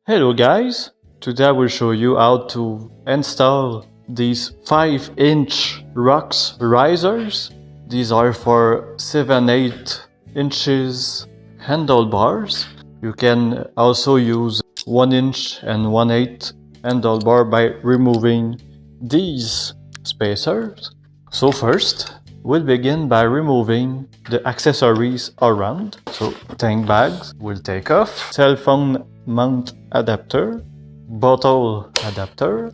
Hello guys, today I will show you how to install these 5-inch ROX risers. These are for 7-8 inches handlebars. You can also use 1 inch and 1/8 handlebar by removing these spacers. So first, we'll begin by removing the accessories around. So tank bags will take off, cell phone mount adapter, bottle adapter.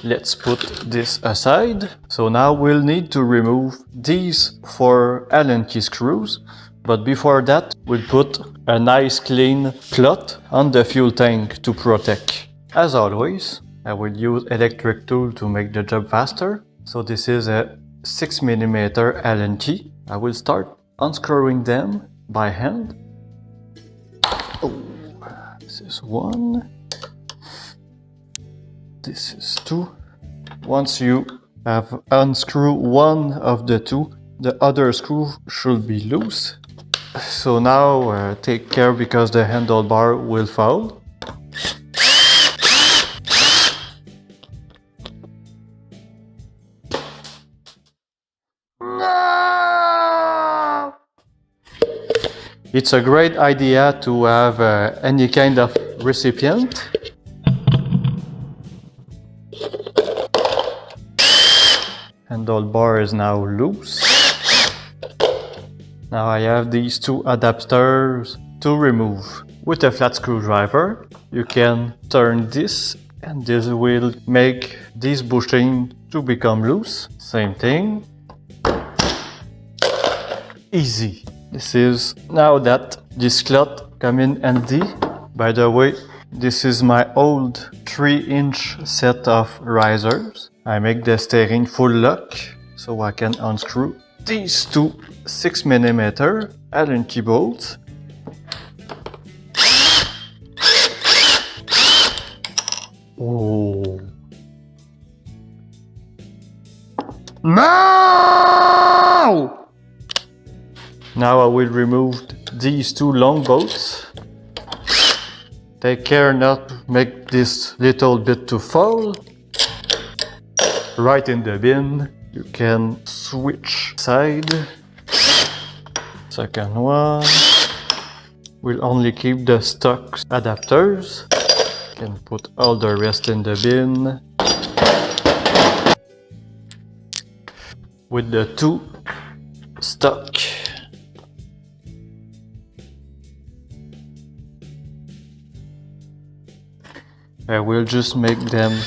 Let's put this aside. So now we'll need to remove these 4 Allen key screws. But before that, we'll put a nice clean cloth on the fuel tank to protect. As always, I will use electric tool to make the job faster. So this is a 6mm Allen key. I will start unscrewing them by hand. This is 1. This is 2. Once you have unscrewed one of the 2, the other screw should be loose. So now take care because the handlebar will fall. No! It's a great idea to have any kind of recipient. Handlebar is now loose. Now I have these 2 adapters to remove. With a flat screwdriver, you can turn this and this will make this bushing to become loose. Same thing. Easy. This is now that this cloth come in handy. By the way, this is my old 3-inch set of risers. I make the steering full lock so I can unscrew these 2 6mm Allen key bolts. Oh. No! Now I will remove these 2 long bolts. Take care not to make this little bit to fall. Right in the bin. You can switch side. Second one. We'll only keep the stock adapters. You can put all the rest in the bin. With the 2 stock. I will just make them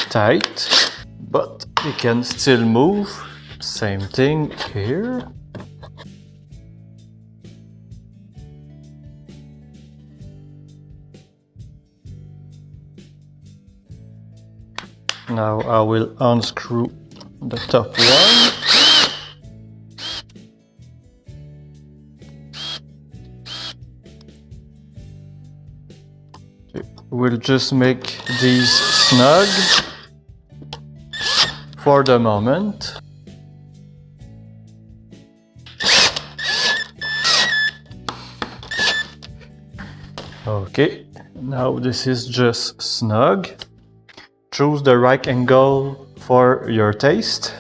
tight, but they can still move. Same thing here. Now I will unscrew the top one. We'll just make these snug for the moment. Okay, now this is just snug. Choose the right angle for your taste.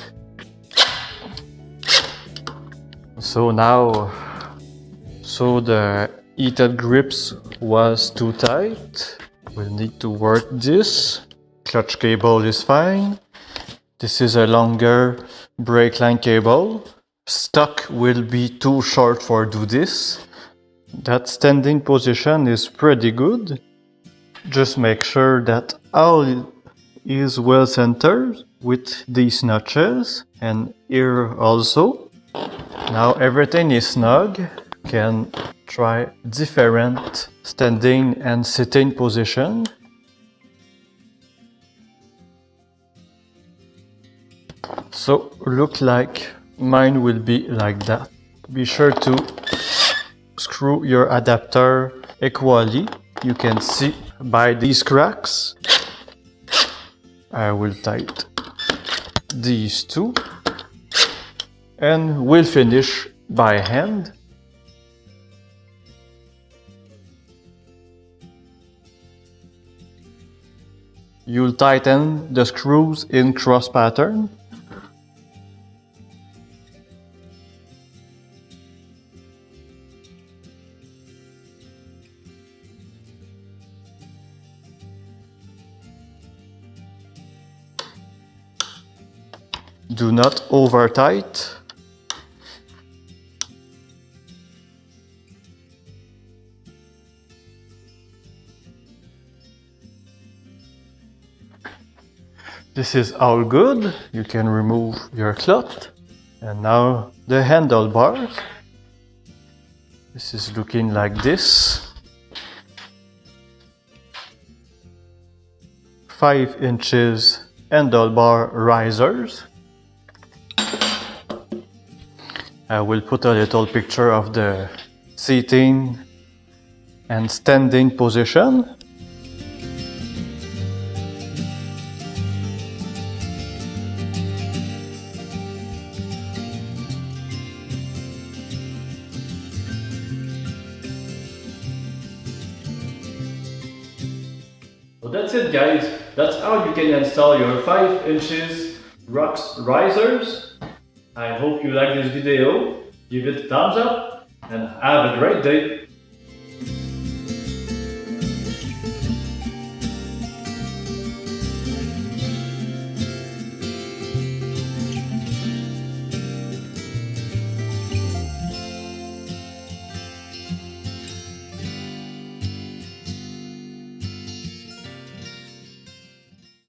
So now, the heated grips was too tight. We'll need to work this. Clutch cable is fine. This is a longer brake line cable. Stock will be too short for do this. That standing position is pretty good. Just make sure that all is well centered with these notches and here also. Now everything is snug. Can try different standing and sitting position. So look like mine will be like that. Be sure to screw your adapter equally. You can see by these cracks. I will tighten these 2 and we'll finish by hand. you'll tighten the screws in cross pattern. Do not over tight. This is all good. You can remove your cloth. And now the handlebar. This is looking like this. 5 inches handlebar risers. I will put a little picture of the seating and standing position. So that's it, guys. That's how you can install your 5 inches ROX risers. I hope you like this video. Give it a thumbs up and have a great day.